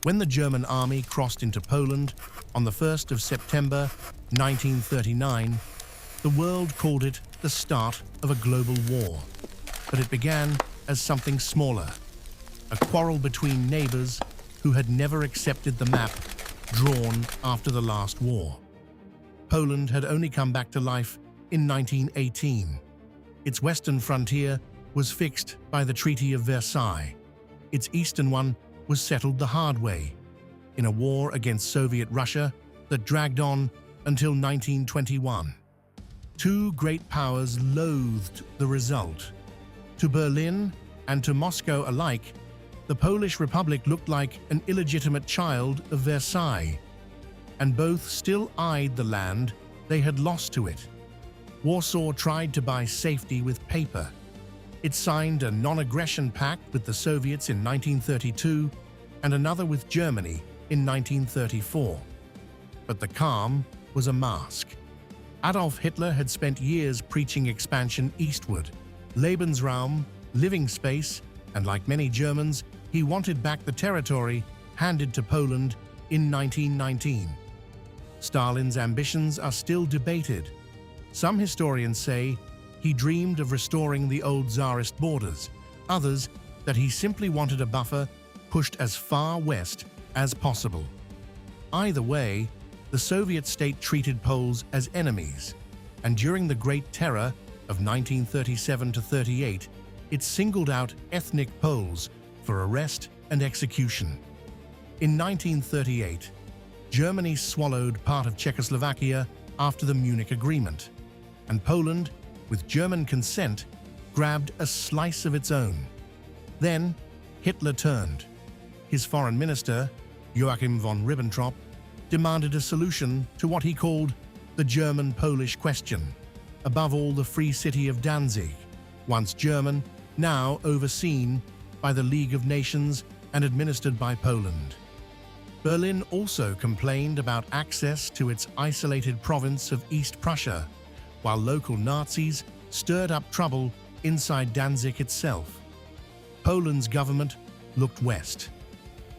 When the German army crossed into Poland on the 1st of September 1939, the world called it the start of a global war. But it began as something smaller, a quarrel between neighbors who had never accepted the map drawn after the last war. Poland had only come back to life in 1918. Its western frontier was fixed by the Treaty of Versailles. Its eastern one was settled the hard way, in a war against Soviet Russia that dragged on until 1921. Two great powers loathed the result. To Berlin and to Moscow alike, the Polish Republic looked like an illegitimate child of Versailles, and both still eyed the land they had lost to it. Warsaw tried to buy safety with paper. It signed a non-aggression pact with the Soviets in 1932 and another with Germany in 1934. But the calm was a mask. Adolf Hitler had spent years preaching expansion eastward, Lebensraum, living space, and like many Germans, he wanted back the territory handed to Poland in 1919. Stalin's ambitions are still debated. Some historians say he dreamed of restoring the old Tsarist borders, others that he simply wanted a buffer pushed as far west as possible. Either way, the Soviet state treated Poles as enemies, and during the Great Terror of 1937–38, it singled out ethnic Poles for arrest and execution. In 1938, Germany swallowed part of Czechoslovakia after the Munich Agreement, and Poland, with German consent, grabbed a slice of its own. Then, Hitler turned. His foreign minister, Joachim von Ribbentrop, demanded a solution to what he called the German-Polish question, above all the free city of Danzig, once German, now overseen by the League of Nations and administered by Poland. Berlin also complained about access to its isolated province of East Prussia, while local Nazis stirred up trouble inside Danzig itself. Poland's government looked west.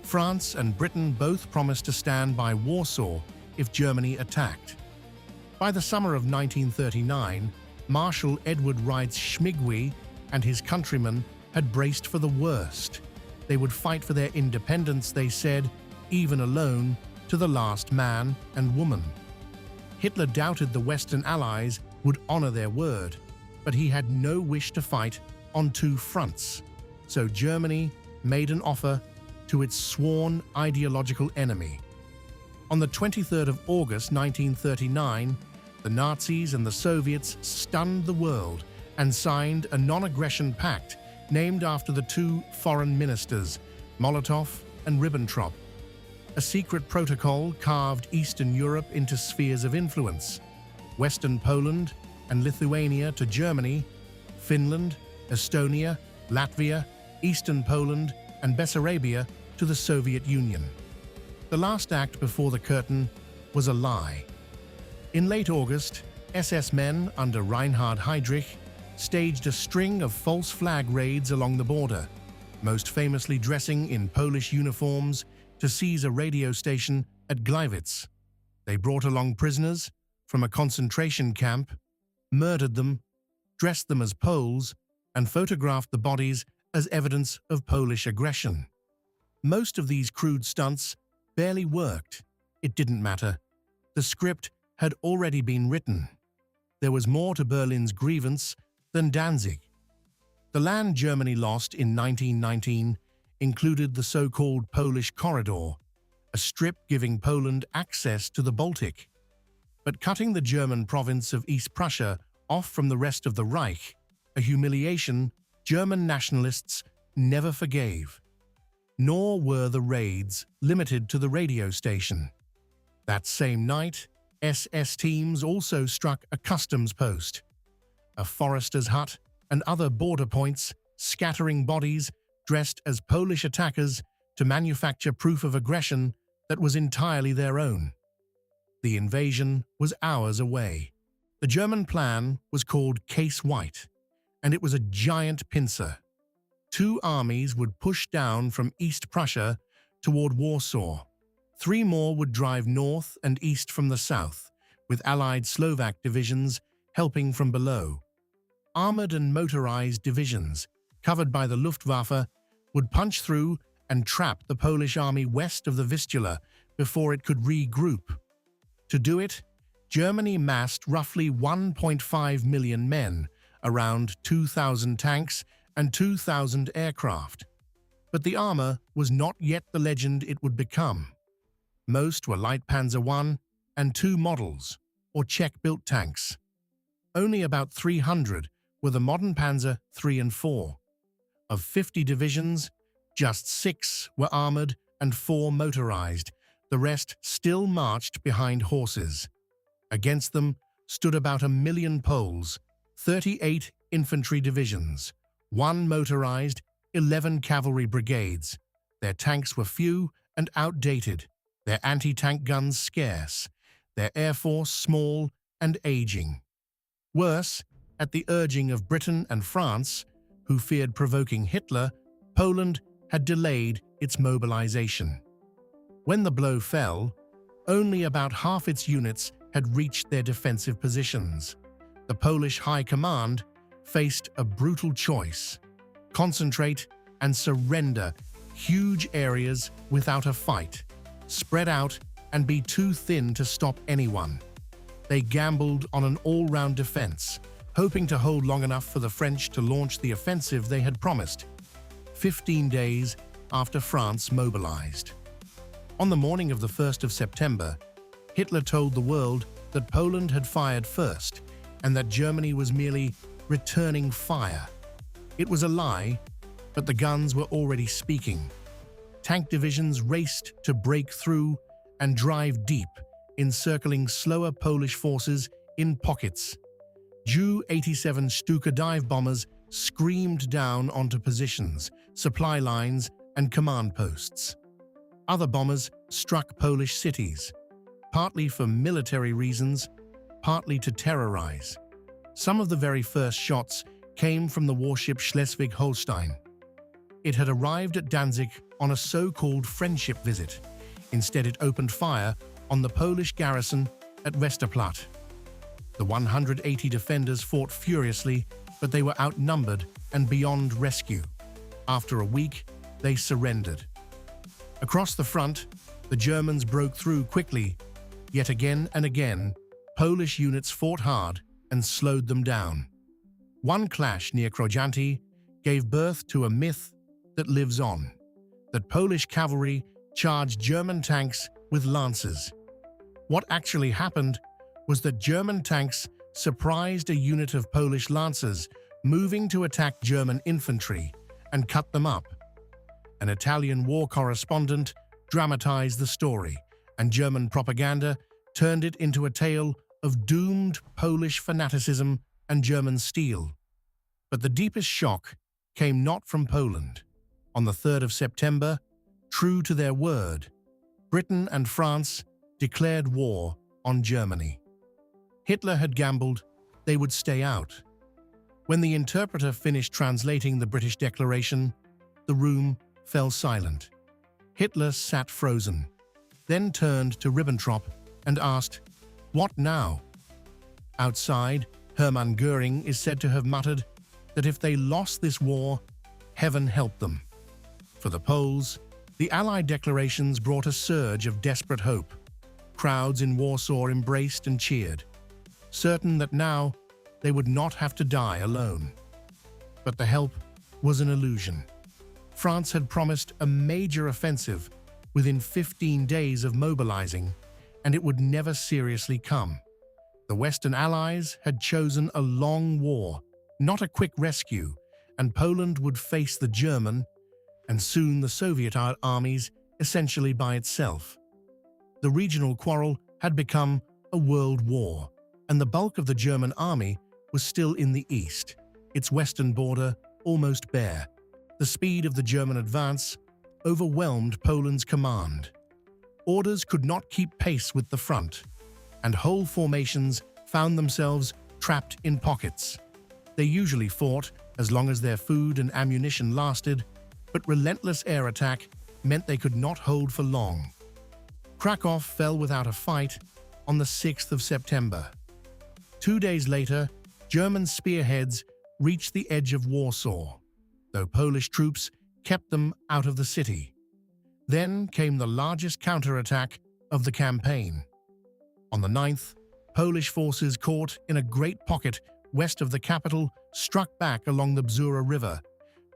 France and Britain both promised to stand by Warsaw if Germany attacked. By the summer of 1939, Marshal Edward Reitz-Schmigwy and his countrymen had braced for the worst. They would fight for their independence, they said, even alone, to the last man and woman. Hitler doubted the Western Allies would honor their word, but he had no wish to fight on two fronts. So Germany made an offer to its sworn ideological enemy. On the 23rd of August 1939, the Nazis and the Soviets stunned the world and signed a non-aggression pact named after the two foreign ministers, Molotov and Ribbentrop. A secret protocol carved Eastern Europe into spheres of influence, Western Poland and Lithuania to Germany, Finland, Estonia, Latvia, Eastern Poland, and Bessarabia to the Soviet Union. The last act before the curtain was a lie. In late August, SS men under Reinhard Heydrich staged a string of false flag raids along the border, most famously dressing in Polish uniforms to seize a radio station at Gleiwitz. They brought along prisoners from a concentration camp, murdered them, dressed them as Poles, and photographed the bodies as evidence of Polish aggression. Most of these crude stunts barely worked. It didn't matter. The script had already been written. There was more to Berlin's grievance than Danzig. The land Germany lost in 1919 included the so-called Polish Corridor, a strip giving Poland access to the Baltic. But cutting the German province of East Prussia off from the rest of the Reich, a humiliation German nationalists never forgave. Nor were the raids limited to the radio station. That same night, SS teams also struck a customs post, a forester's hut, and other border points, scattering bodies dressed as Polish attackers to manufacture proof of aggression that was entirely their own. The invasion was hours away. The German plan was called Case White, and it was a giant pincer. Two armies would push down from East Prussia toward Warsaw. 3 more would drive north and east from the south, with Allied Slovak divisions helping from below. Armored and motorized divisions, covered by the Luftwaffe, would punch through and trap the Polish army west of the Vistula before it could regroup. To do it, Germany massed roughly 1.5 million men, around 2,000 tanks and 2,000 aircraft. But the armor was not yet the legend it would become. Most were light Panzer I and II models, or Czech-built tanks. Only about 300 were the modern Panzer III and IV. Of 50 divisions, just 6 were armored and 4 motorized. The rest still marched behind horses. Against them stood about 1 million Poles, 38 infantry divisions, 1 motorized, 11 cavalry brigades. Their tanks were few and outdated, their anti-tank guns scarce, their air force small and aging. Worse, at the urging of Britain and France, who feared provoking Hitler, Poland had delayed its mobilization. When the blow fell, only about half its units had reached their defensive positions. The Polish High Command faced a brutal choice: concentrate and surrender huge areas without a fight, spread out and be too thin to stop anyone. They gambled on an all-round defense, hoping to hold long enough for the French to launch the offensive they had promised, 15 days after France mobilized. On the morning of the 1st of September, Hitler told the world that Poland had fired first and that Germany was merely returning fire. It was a lie, but the guns were already speaking. Tank divisions raced to break through and drive deep, encircling slower Polish forces in pockets. Ju-87 Stuka dive bombers screamed down onto positions, supply lines, and command posts. Other bombers struck Polish cities, partly for military reasons, partly to terrorize. Some of the very first shots came from the warship Schleswig-Holstein. It had arrived at Danzig on a so-called friendship visit. Instead, it opened fire on the Polish garrison at Westerplatte. The 180 defenders fought furiously, but they were outnumbered and beyond rescue. After a week, they surrendered. Across the front, the Germans broke through quickly, yet again and again, Polish units fought hard and slowed them down. One clash near Krojanty gave birth to a myth that lives on, that Polish cavalry charged German tanks with lances. What actually happened was that German tanks surprised a unit of Polish lancers moving to attack German infantry and cut them up. An Italian war correspondent dramatized the story, and German propaganda turned it into a tale of doomed Polish fanaticism and German steel. But the deepest shock came not from Poland. On the 3rd of September, true to their word, Britain and France declared war on Germany. Hitler had gambled they would stay out. When the interpreter finished translating the British declaration, the room fell silent. Hitler sat frozen, then turned to Ribbentrop and asked, "What now?" Outside, Hermann Göring is said to have muttered that if they lost this war, heaven help them. For the Poles, the Allied declarations brought a surge of desperate hope. Crowds in Warsaw embraced and cheered, certain that now they would not have to die alone. But the help was an illusion. France had promised a major offensive within 15 days of mobilizing, and it would never seriously come. The Western Allies had chosen a long war, not a quick rescue, and Poland would face the German and soon the Soviet armies essentially by itself. The regional quarrel had become a world war, and the bulk of the German army was still in the east, its western border almost bare. The speed of the German advance overwhelmed Poland's command. Orders could not keep pace with the front, and whole formations found themselves trapped in pockets. They usually fought as long as their food and ammunition lasted, but relentless air attack meant they could not hold for long. Krakow fell without a fight on the 6th of September. 2 days later, German spearheads reached the edge of Warsaw, though Polish troops kept them out of the city. Then came the largest counterattack of the campaign. On the 9th, Polish forces caught in a great pocket west of the capital struck back along the Bzura River,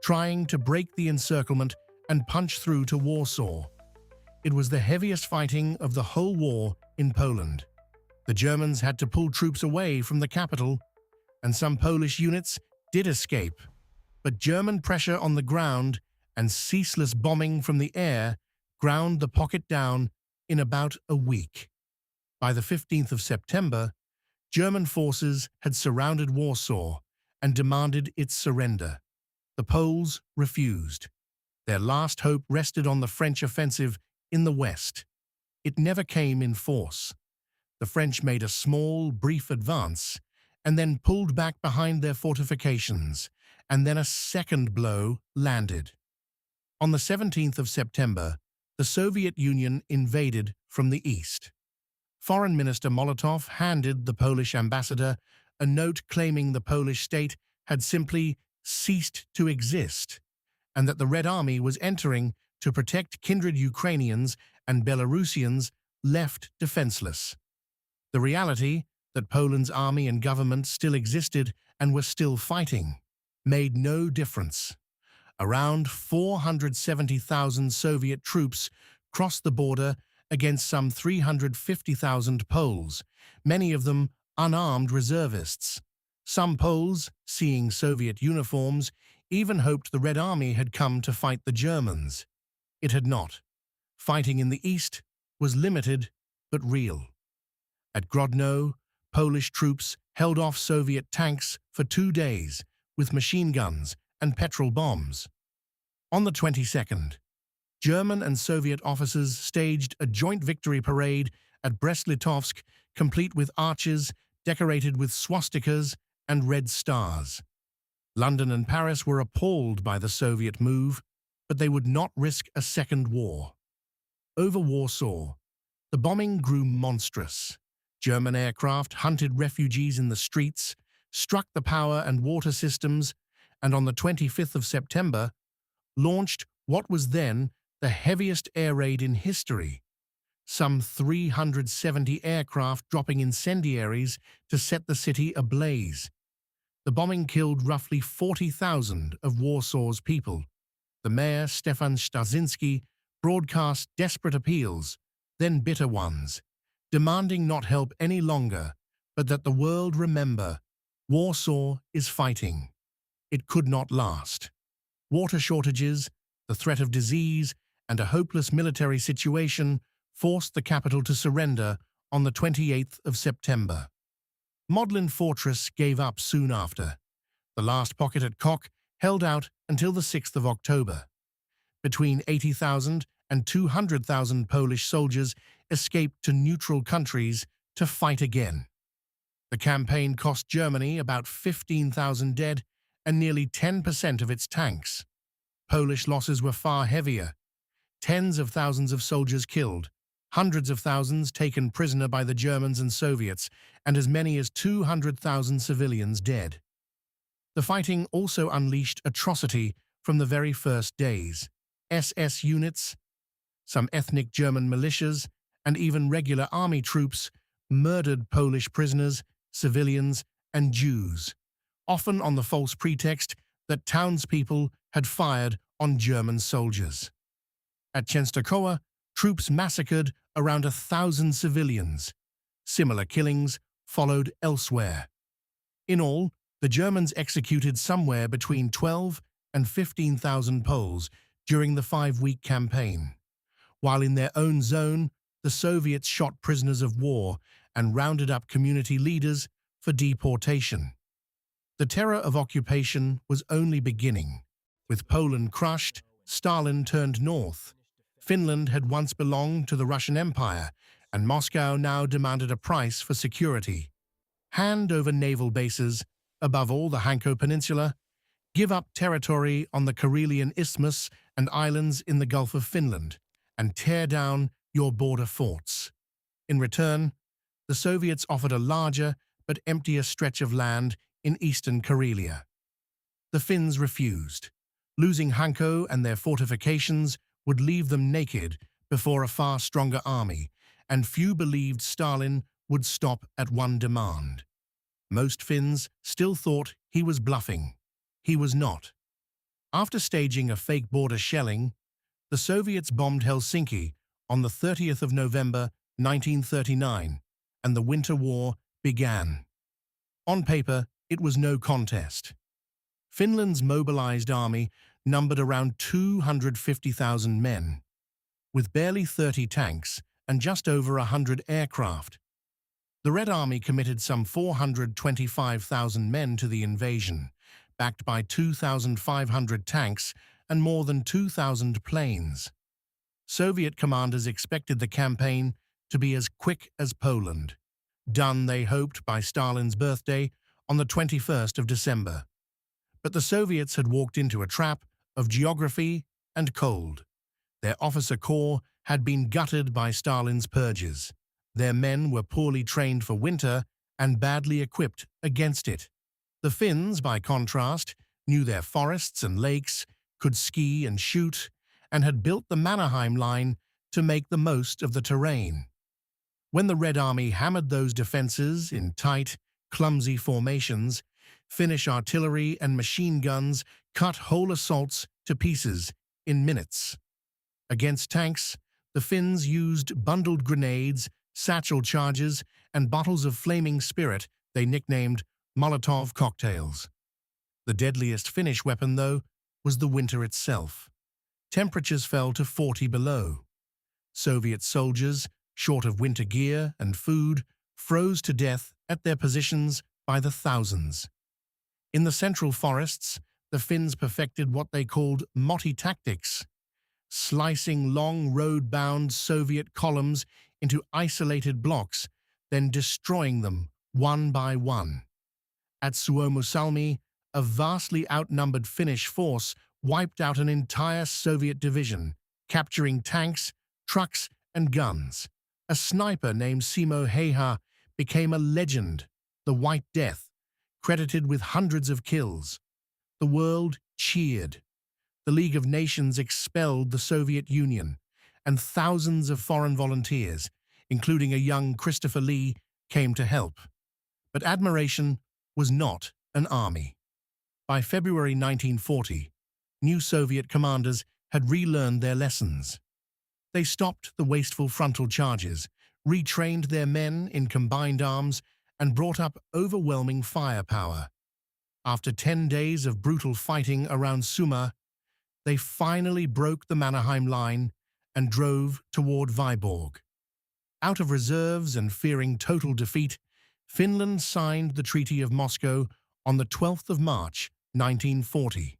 trying to break the encirclement and punch through to Warsaw. It was the heaviest fighting of the whole war in Poland. The Germans had to pull troops away from the capital, and some Polish units did escape. But German pressure on the ground and ceaseless bombing from the air ground the pocket down in about a week. By the 15th of September, German forces had surrounded Warsaw and demanded its surrender. The Poles refused. Their last hope rested on the French offensive in the west. It never came in force. The French made a small, brief advance and then pulled back behind their fortifications, and then a second blow landed. On the 17th of September, the Soviet Union invaded from the east. Foreign Minister Molotov handed the Polish ambassador a note claiming the Polish state had simply ceased to exist, and that the Red Army was entering to protect kindred Ukrainians and Belarusians left defenseless. The reality that Poland's army and government still existed and were still fighting made no difference. Around 470,000 Soviet troops crossed the border against some 350,000 Poles, many of them unarmed reservists. Some Poles, seeing Soviet uniforms, even hoped the Red Army had come to fight the Germans. It had not. Fighting in the east was limited but real. At Grodno, Polish troops held off Soviet tanks for 2 days with machine guns and petrol bombs. On the 22nd, German and Soviet officers staged a joint victory parade at Brest-Litovsk, complete with arches decorated with swastikas and red stars. London and Paris were appalled by the Soviet move, but they would not risk a second war. Over Warsaw, the bombing grew monstrous. German aircraft hunted refugees in the streets, struck the power and water systems, and on the 25th of September, launched what was then the heaviest air raid in history. Some 370 aircraft dropping incendiaries to set the city ablaze. The bombing killed roughly 40,000 of Warsaw's people. The mayor, Stefan Starzyński, broadcast desperate appeals, then bitter ones, demanding not help any longer, but that the world remember, Warsaw is fighting. It could not last. Water shortages, the threat of disease, and a hopeless military situation forced the capital to surrender on the 28th of September. Modlin Fortress gave up soon after. The last pocket at Koch held out until the 6th of October. Between 80,000 and 200,000 Polish soldiers escaped to neutral countries to fight again. The campaign cost Germany about 15,000 dead and nearly 10% of its tanks. Polish losses were far heavier. Tens of thousands of soldiers killed, hundreds of thousands taken prisoner by the Germans and Soviets, and as many as 200,000 civilians dead. The fighting also unleashed atrocity from the very first days. SS units, some ethnic German militias, and even regular army troops murdered Polish prisoners, civilians, and Jews, often on the false pretext that townspeople had fired on German soldiers. At Częstochowa, troops massacred around 1,000 civilians. Similar killings followed elsewhere. In all, the Germans executed somewhere between 12 and 15,000 Poles during the 5-week campaign, while in their own zone, the Soviets shot prisoners of war and rounded up community leaders for deportation. The terror of occupation was only beginning. With Poland crushed, Stalin turned north. Finland had once belonged to the Russian Empire, and Moscow now demanded a price for security. Hand over naval bases, above all the Hanko Peninsula, give up territory on the Karelian Isthmus and islands in the Gulf of Finland and tear down your border forts. In return, the Soviets offered a larger but emptier stretch of land in eastern Karelia. The Finns refused. Losing Hanko and their fortifications would leave them naked before a far stronger army, and few believed Stalin would stop at one demand. Most Finns still thought he was bluffing. He was not. After staging a fake border shelling, the Soviets bombed Helsinki on the 30th of November 1939, and the Winter War began. On paper, it was no contest. Finland's mobilized army numbered around 250,000 men, with barely 30 tanks and just over 100 aircraft. The Red Army committed some 425,000 men to the invasion, backed by 2,500 tanks and more than 2,000 planes. Soviet commanders expected the campaign to be as quick as Poland, done, they hoped, by Stalin's birthday on the 21st of December. But the Soviets had walked into a trap of geography and cold. Their officer corps had been gutted by Stalin's purges. Their men were poorly trained for winter and badly equipped against it. The Finns, by contrast, knew their forests and lakes, could ski and shoot, and had built the Mannerheim Line to make the most of the terrain. When the Red Army hammered those defenses in tight, clumsy formations, Finnish artillery and machine guns cut whole assaults to pieces in minutes. Against tanks, the Finns used bundled grenades, satchel charges, and bottles of flaming spirit they nicknamed Molotov cocktails. The deadliest Finnish weapon, though, was the winter itself. Temperatures fell to 40 below. Soviet soldiers, short of winter gear and food, froze to death at their positions by the thousands. In the central forests, the Finns perfected what they called motti tactics, slicing long road-bound Soviet columns into isolated blocks, then destroying them one by one. At Suomussalmi, a vastly outnumbered Finnish force wiped out an entire Soviet division, capturing tanks, trucks, and guns. A sniper named Simo Heiha became a legend, the White Death, credited with hundreds of kills. The world cheered. The League of Nations expelled the Soviet Union, and thousands of foreign volunteers, including a young Christopher Lee, came to help. But admiration was not an army. By February 1940, new Soviet commanders had relearned their lessons. They stopped the wasteful frontal charges, retrained their men in combined arms, and brought up overwhelming firepower. After 10 days of brutal fighting around Suma, they finally broke the Mannerheim Line and drove toward Viborg. Out of reserves and fearing total defeat, Finland signed the Treaty of Moscow on the 12th of March, 1940.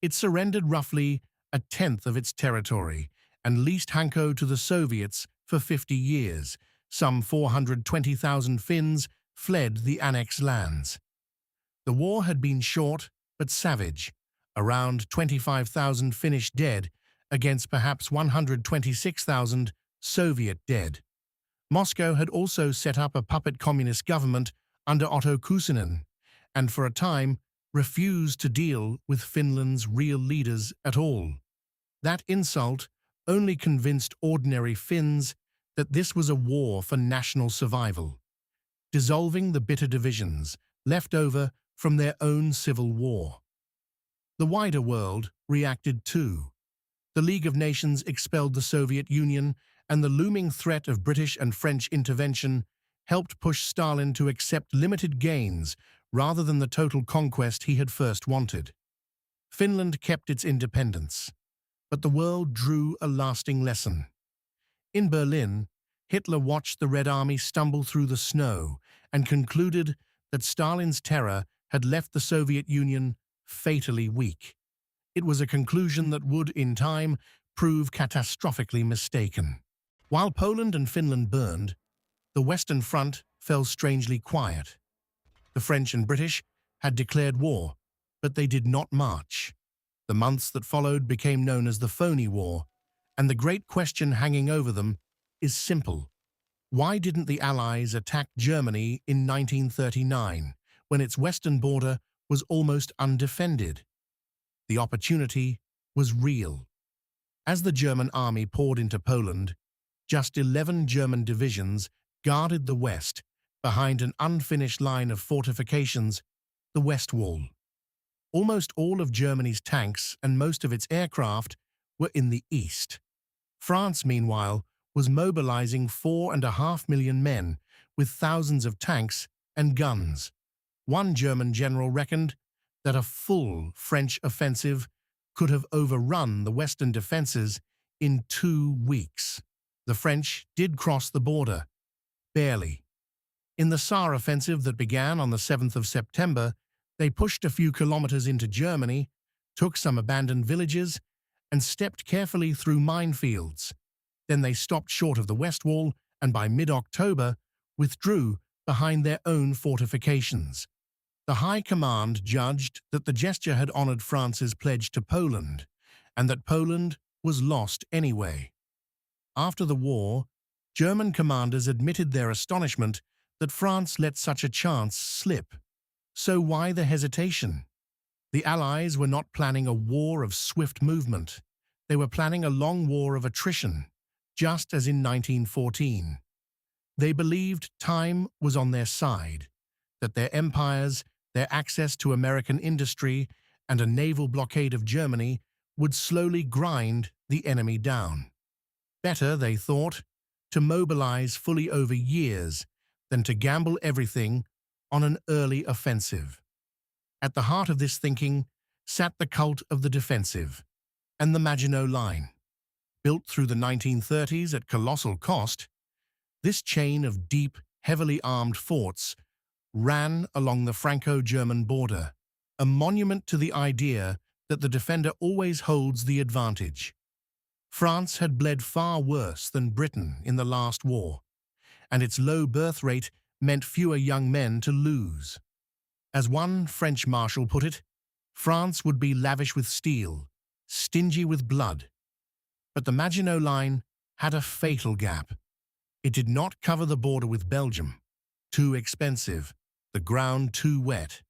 It surrendered roughly a tenth of its territory and leased Hanko to the Soviets for 50 years. Some 420,000 Finns fled the annexed lands. The war had been short but savage, around 25,000 Finnish dead against perhaps 126,000 Soviet dead. Moscow had also set up a puppet communist government under Otto Kuusinen, and for a time refused to deal with Finland's real leaders at all. That insult only convinced ordinary Finns that this was a war for national survival, dissolving the bitter divisions left over from their own civil war. The wider world reacted too. The League of Nations expelled the Soviet Union, and the looming threat of British and French intervention helped push Stalin to accept limited gains rather than the total conquest he had first wanted. Finland kept its independence, but the world drew a lasting lesson. In Berlin, Hitler watched the Red Army stumble through the snow and concluded that Stalin's terror had left the Soviet Union fatally weak. It was a conclusion that would, in time, prove catastrophically mistaken. While Poland and Finland burned, the Western Front fell strangely quiet. The French and British had declared war, but they did not march. The months that followed became known as the Phony War, and the great question hanging over them is simple. Why didn't the Allies attack Germany in 1939, when its western border was almost undefended? The opportunity was real. As the German army poured into Poland, just 11 German divisions guarded the west behind an unfinished line of fortifications, the West Wall. Almost all of Germany's tanks and most of its aircraft were in the east. France, meanwhile, was mobilizing 4.5 million men with thousands of tanks and guns. One German general reckoned that a full French offensive could have overrun the western defenses in 2 weeks. The French did cross the border, barely. In the Saar offensive that began on the 7th of September, they pushed a few kilometers into Germany, took some abandoned villages, and stepped carefully through minefields. Then they stopped short of the West Wall and by mid-October withdrew behind their own fortifications. The High Command judged that the gesture had honored France's pledge to Poland, and that Poland was lost anyway. After the war, German commanders admitted their astonishment that France let such a chance slip. So why the hesitation? The Allies were not planning a war of swift movement. They were planning a long war of attrition, just as in 1914. They believed time was on their side, that their empires, their access to American industry, and a naval blockade of Germany would slowly grind the enemy down. Better, they thought, to mobilize fully over years than to gamble everything on an early offensive. At the heart of this thinking sat the cult of the defensive and the Maginot Line. Built through the 1930s at colossal cost, this chain of deep, heavily armed forts ran along the Franco-German border, a monument to the idea that the defender always holds the advantage. France had bled far worse than Britain in the last war, and its low birth rate meant fewer young men to lose. As one French marshal put it, France would be lavish with steel, stingy with blood. But the Maginot Line had a fatal gap. It did not cover the border with Belgium, too expensive, the ground too wet,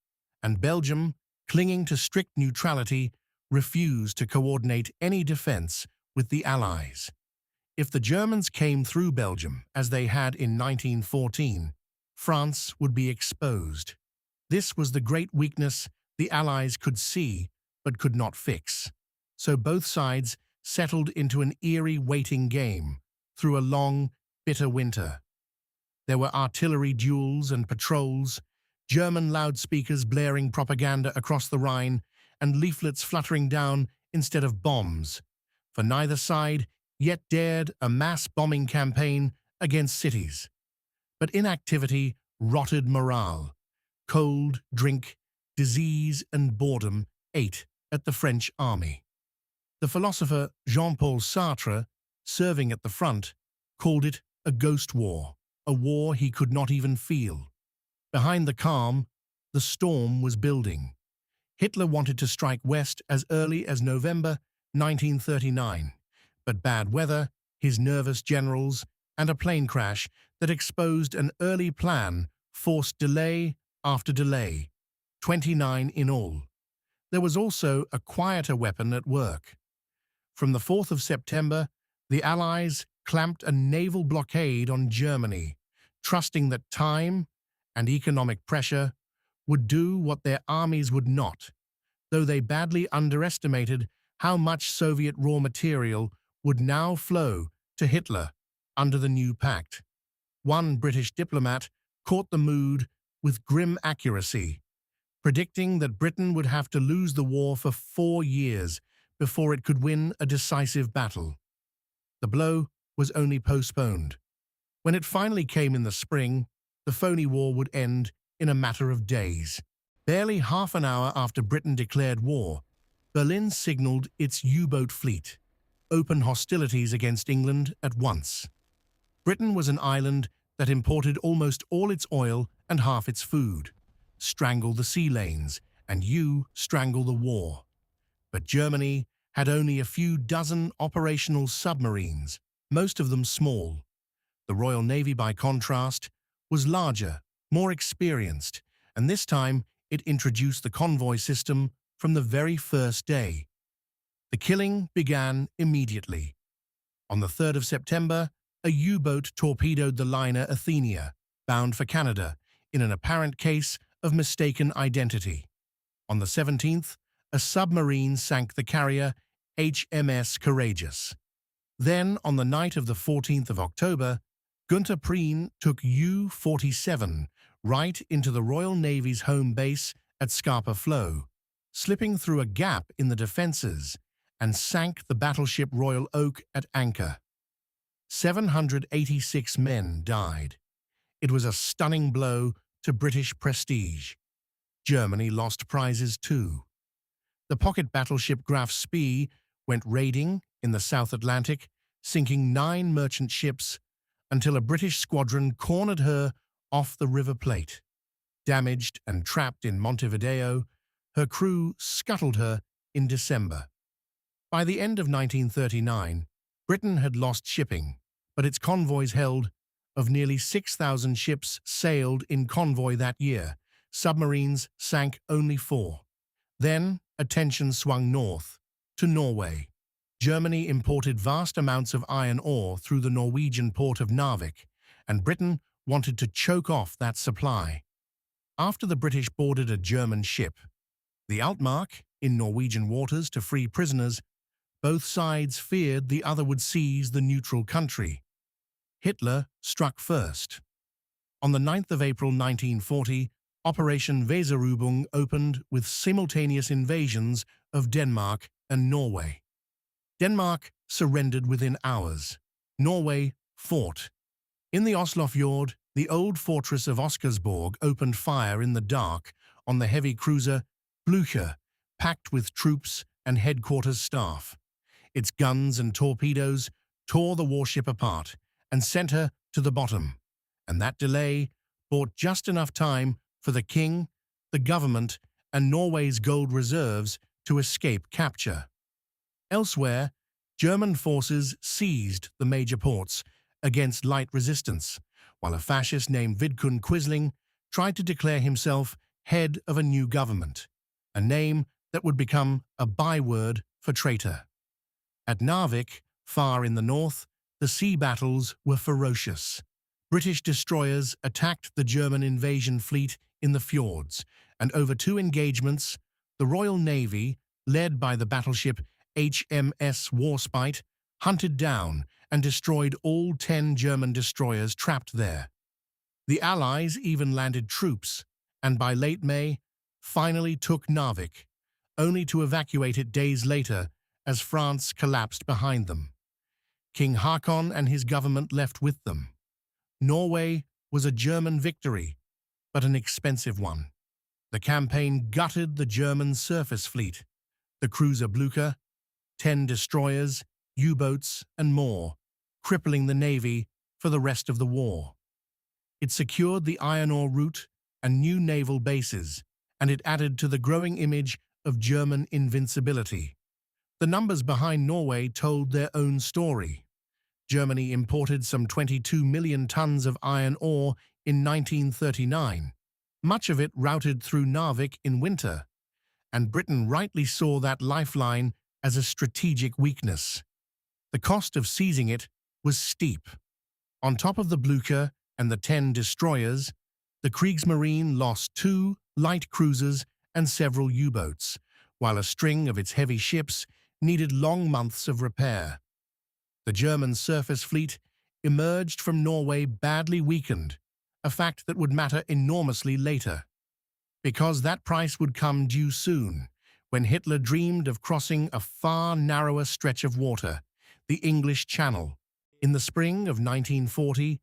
and Belgium, clinging to strict neutrality, refused to coordinate any defense with the Allies. If the Germans came through Belgium, as they had in 1914, France would be exposed. This was the great weakness the Allies could see but could not fix. So both sides settled into an eerie waiting game through a long, bitter winter. There were artillery duels and patrols, German loudspeakers blaring propaganda across the Rhine, and leaflets fluttering down instead of bombs, for neither side yet dared a mass bombing campaign against cities. But inactivity rotted morale. Cold, drink, disease, and boredom ate at the French army. The philosopher Jean-Paul Sartre, serving at the front, called it a ghost war, a war he could not even feel. Behind the calm, the storm was building. Hitler wanted to strike west as early as November 1939, but bad weather, his nervous generals, and a plane crash that exposed an early plan forced delay after delay, 29 in all. There was also a quieter weapon at work. From the 4th of September, the Allies clamped a naval blockade on Germany, trusting that time and economic pressure would do what their armies would not, though they badly underestimated how much Soviet raw material would now flow to Hitler under the new pact. One British diplomat caught the mood with grim accuracy, predicting that Britain would have to lose the war for 4 years before it could win a decisive battle. The blow was only postponed. When it finally came in the spring, the Phony War would end in a matter of days. Barely half an hour after Britain declared war, Berlin signaled its U-boat fleet, open hostilities against England at once. Britain was an island that imported almost all its oil and half its food. Strangle the sea lanes, and you strangle the war. But Germany had only a few dozen operational submarines, most of them small. The Royal Navy, by contrast, was larger, more experienced, and this time it introduced the convoy system from the very first day. The killing began immediately. On the 3rd of September, a U-boat torpedoed the liner Athenia, bound for Canada, in an apparent case of mistaken identity. On the 17th, a submarine sank the carrier HMS Courageous. Then, on the night of the 14th of October, Günther Prien took U-47 right into the Royal Navy's home base at Scapa Flow, slipping through a gap in the defences, and sank the battleship Royal Oak at anchor. 786 men died. It was a stunning blow to British prestige. Germany lost prizes too. The pocket battleship Graf Spee went raiding in the South Atlantic, sinking 9 merchant ships until a British squadron cornered her off the River Plate. Damaged and trapped in Montevideo, her crew scuttled her in December. By the end of 1939, Britain had lost shipping, but its convoys held. Of nearly 6,000 ships sailed in convoy that year, submarines sank only 4. Then, attention swung north, to Norway. Germany imported vast amounts of iron ore through the Norwegian port of Narvik, and Britain wanted to choke off that supply. After the British boarded a German ship, the Altmark, in Norwegian waters to free prisoners, both sides feared the other would seize the neutral country. Hitler struck first. On the 9th of April 1940, Operation Weserübung opened with simultaneous invasions of Denmark and Norway. Denmark surrendered within hours. Norway fought. In the Oslofjord, the old fortress of Oscarsborg opened fire in the dark on the heavy cruiser Blücher, packed with troops and headquarters staff. Its guns and torpedoes tore the warship apart and sent her to the bottom, and that delay bought just enough time for the king, the government, and Norway's gold reserves to escape capture. Elsewhere, German forces seized the major ports against light resistance, while a fascist named Vidkun Quisling tried to declare himself head of a new government, a name that would become a byword for traitor. At Narvik, far in the north, the sea battles were ferocious. British destroyers attacked the German invasion fleet in the fjords, and over 2 engagements, the Royal Navy, led by the battleship HMS Warspite, hunted down and destroyed all 10 German destroyers trapped there. The Allies even landed troops, and by late May, finally took Narvik, only to evacuate it days later as France collapsed behind them. King Haakon and his government left with them. Norway was a German victory, but an expensive one. The campaign gutted the German surface fleet, the cruiser Blücher, 10 destroyers, U-boats, and more, crippling the Navy for the rest of the war. It secured the iron ore route and new naval bases, and it added to the growing image of German invincibility. The numbers behind Norway told their own story. Germany imported some 22 million tons of iron ore in 1939, much of it routed through Narvik in winter, and Britain rightly saw that lifeline as a strategic weakness. The cost of seizing it was steep. On top of the Blücher and the 10 destroyers, the Kriegsmarine lost 2 light cruisers and several U-boats, while a string of its heavy ships needed long months of repair. The German surface fleet emerged from Norway badly weakened, a fact that would matter enormously later, because that price would come due soon, when Hitler dreamed of crossing a far narrower stretch of water, the English Channel. In the spring of 1940,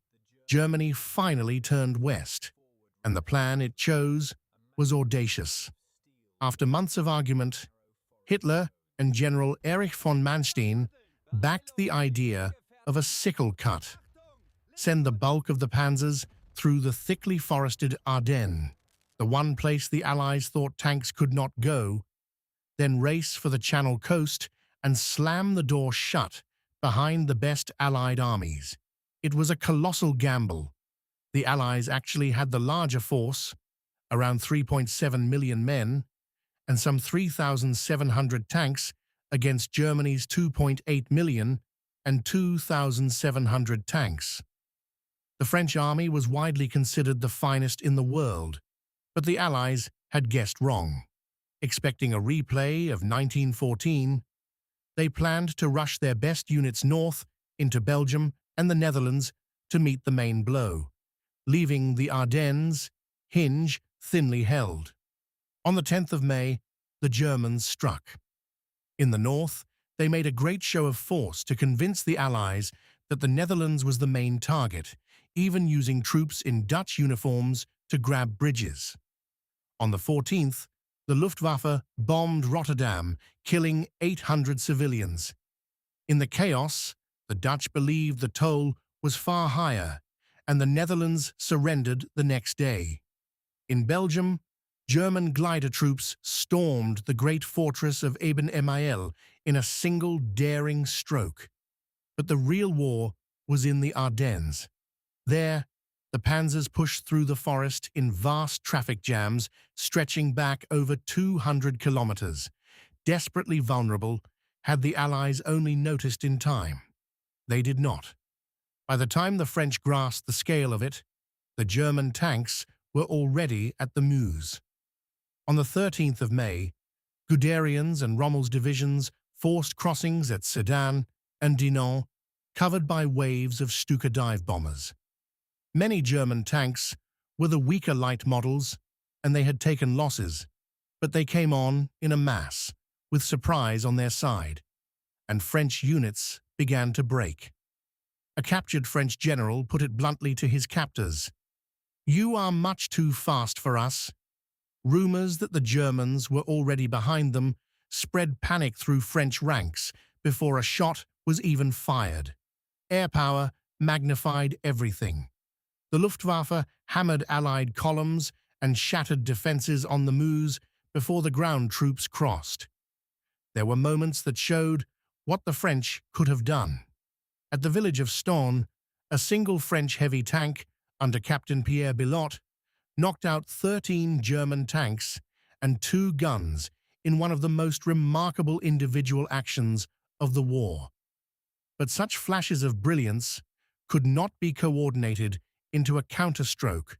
Germany finally turned west, and the plan it chose was audacious. After months of argument, Hitler and General Erich von Manstein backed the idea of a sickle cut. Send the bulk of the panzers through the thickly forested Ardennes, the one place the Allies thought tanks could not go. then race for the Channel coast and slam the door shut behind the best Allied armies. It was a colossal gamble. The Allies actually had the larger force, around 3.7 million men, and some 3,700 tanks against Germany's 2.8 million and 2,700 tanks. The French army was widely considered the finest in the world, but the Allies had guessed wrong. Expecting a replay of 1914, they planned to rush their best units north into Belgium and the Netherlands to meet the main blow, leaving the Ardennes hinge thinly held. On the 10th of May, the Germans struck. In the north, they made a great show of force to convince the Allies that the Netherlands was the main target, even using troops in Dutch uniforms to grab bridges. On the 14th, the Luftwaffe bombed Rotterdam, killing 800 civilians. In the chaos, the Dutch believed the toll was far higher, and the Netherlands surrendered the next day. In Belgium, German glider troops stormed the great fortress of Eben-Emael in a single daring stroke. But the real war was in the Ardennes. There, the panzers pushed through the forest in vast traffic jams stretching back over 200 kilometers. Desperately vulnerable, had the Allies only noticed in time. They did not. By the time the French grasped the scale of it, the German tanks were already at the Meuse. On the 13th of May, Guderian's and Rommel's divisions forced crossings at Sedan and Dinant, covered by waves of Stuka dive bombers. Many German tanks were the weaker light models, and they had taken losses, but they came on in a mass, with surprise on their side, and French units began to break. A captured French general put it bluntly to his captors, "You are much too fast for us." Rumors that the Germans were already behind them spread panic through French ranks before a shot was even fired. Air power magnified everything. The Luftwaffe hammered Allied columns and shattered defenses on the Meuse before the ground troops crossed. There were moments that showed what the French could have done. At the village of Stonne, a single French heavy tank under Captain Pierre Bilot knocked out 13 German tanks and 2 guns in one of the most remarkable individual actions of the war. But such flashes of brilliance could not be coordinated into a counterstroke.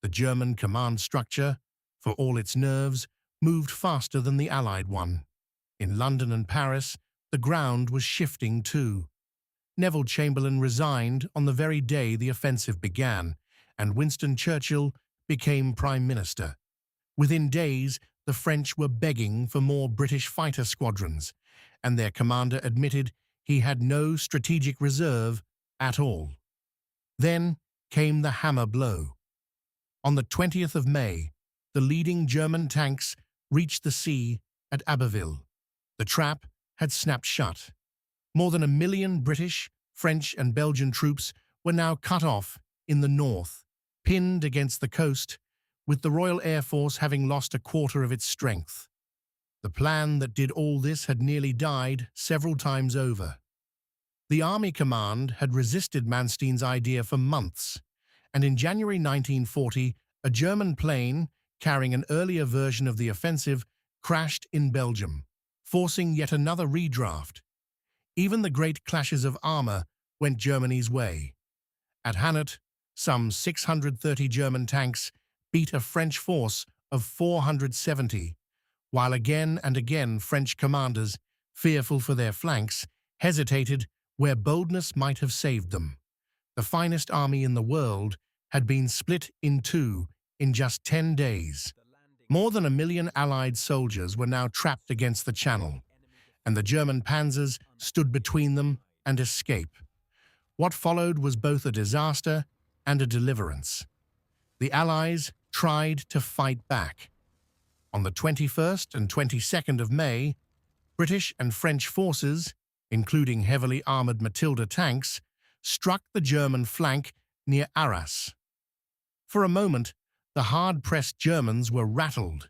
The German command structure, for all its nerves, moved faster than the Allied one. In London and Paris, the ground was shifting too. Neville Chamberlain resigned on the very day the offensive began, and Winston Churchill became Prime Minister. Within days, the French were begging for more British fighter squadrons, and their commander admitted he had no strategic reserve at all. Then came the hammer blow. On the 20th of May, the leading German tanks reached the sea at Abbeville. The trap had snapped shut. More than 1 million British, French and Belgian troops were now cut off in the north, pinned against the coast, with the Royal Air Force having lost a quarter of its strength. The plan that did all this had nearly died several times over. The Army Command had resisted Manstein's idea for months, and in January 1940, a German plane carrying an earlier version of the offensive crashed in Belgium, forcing yet another redraft. Even the great clashes of armor went Germany's way. At Hannut, some 630 German tanks beat a French force of 470, while again and again French commanders, fearful for their flanks, hesitated where boldness might have saved them. The finest army in the world had been split in two in just 10 days. More than 1 million Allied soldiers were now trapped against the Channel, and the German panzers stood between them and escape. What followed was both a disaster and a deliverance. The Allies tried to fight back. On the 21st and 22nd of May, British and French forces, including heavily armored Matilda tanks, struck the German flank near Arras. For a moment, the hard-pressed Germans were rattled.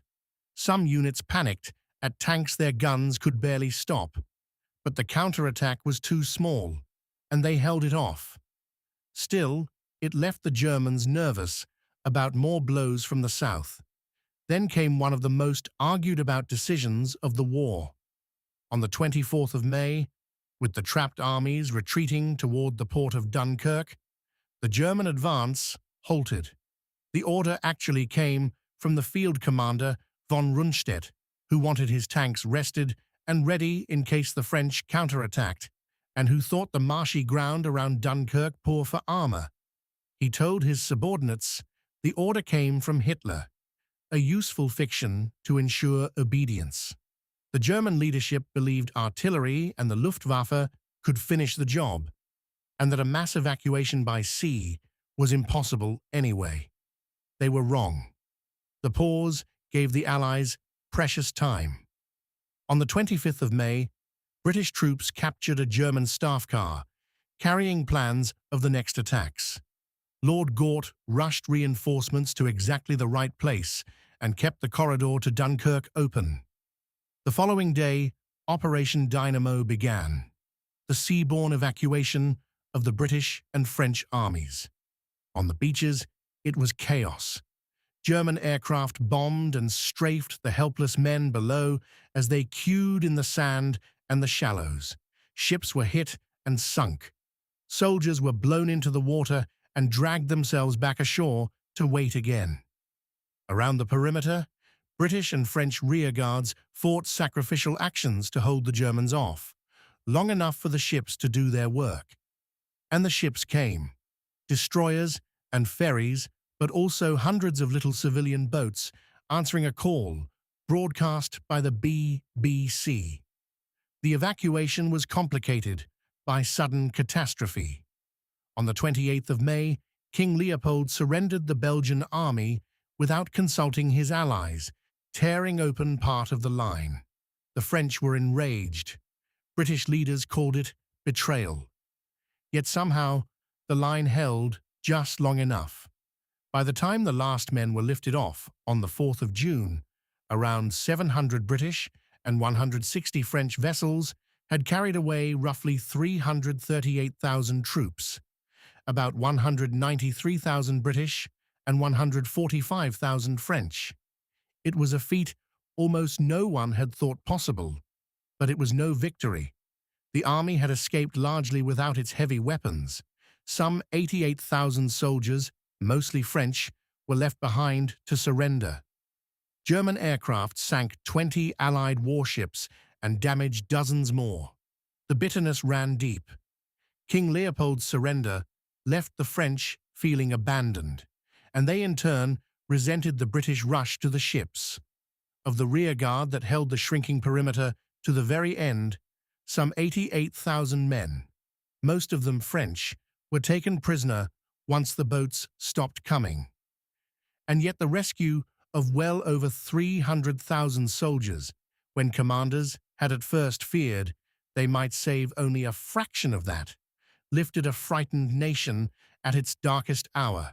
Some units panicked At tanks their guns could barely stop, but the counterattack was too small, and they held it off. Still, it left the Germans nervous about more blows from the south. Then came one of the most argued about decisions of the war. On the 24th of May, with the trapped armies retreating toward the port of Dunkirk, the German advance halted. The order actually came from the field commander von Rundstedt, who wanted his tanks rested and ready in case the French counterattacked, and who thought the marshy ground around Dunkirk poor for armor. He told his subordinates the order came from Hitler, a useful fiction to ensure obedience. The German leadership believed artillery and the Luftwaffe could finish the job, and that a mass evacuation by sea was impossible anyway. They were wrong. The pause gave the Allies precious time. On the 25th of May, British troops captured a German staff car, carrying plans of the next attacks. Lord Gort rushed reinforcements to exactly the right place and kept the corridor to Dunkirk open. The following day, Operation Dynamo began, the seaborne evacuation of the British and French armies. On the beaches, it was chaos. German aircraft bombed and strafed the helpless men below as they queued in the sand and the shallows. Ships were hit and sunk. Soldiers were blown into the water and dragged themselves back ashore to wait again. Around the perimeter, British and French rearguards fought sacrificial actions to hold the Germans off, long enough for the ships to do their work. And the ships came, destroyers and ferries, but also hundreds of little civilian boats answering a call broadcast by the BBC. The evacuation was complicated by sudden catastrophe. On the 28th of May, King Leopold surrendered the Belgian army without consulting his allies, tearing open part of the line. The French were enraged. British leaders called it betrayal. Yet somehow, the line held just long enough. By the time the last men were lifted off on the 4th of June, around 700 British and 160 French vessels had carried away roughly 338,000 troops, about 193,000 British and 145,000 French. It was a feat almost no one had thought possible, but it was no victory. The army had escaped largely without its heavy weapons. Some 88,000 soldiers, mostly French, were left behind to surrender. German aircraft sank 20 Allied warships and damaged dozens more. The bitterness ran deep. King Leopold's surrender left the French feeling abandoned, and they in turn resented the British rush to the ships. Of the rearguard that held the shrinking perimeter to the very end, some 88,000 men, most of them French, were taken prisoner once the boats stopped coming. And yet the rescue of well over 300,000 soldiers, when commanders had at first feared they might save only a fraction of that, lifted a frightened nation at its darkest hour.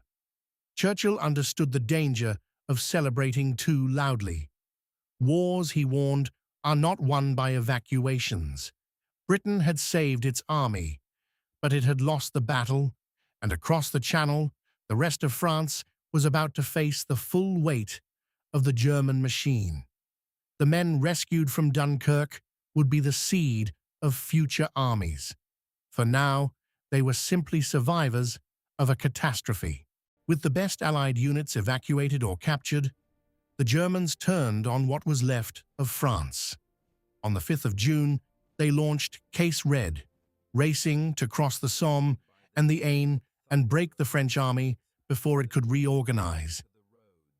Churchill understood the danger of celebrating too loudly. Wars, he warned, are not won by evacuations. Britain had saved its army, but it had lost the battle, and across the Channel, the rest of France was about to face the full weight of the German machine. The men rescued from Dunkirk would be the seed of future armies. For now, they were simply survivors of a catastrophe. With the best Allied units evacuated or captured, the Germans turned on what was left of France. On the 5th of June, they launched Case Red, racing to cross the Somme and the Aisne and break the French army before it could reorganize.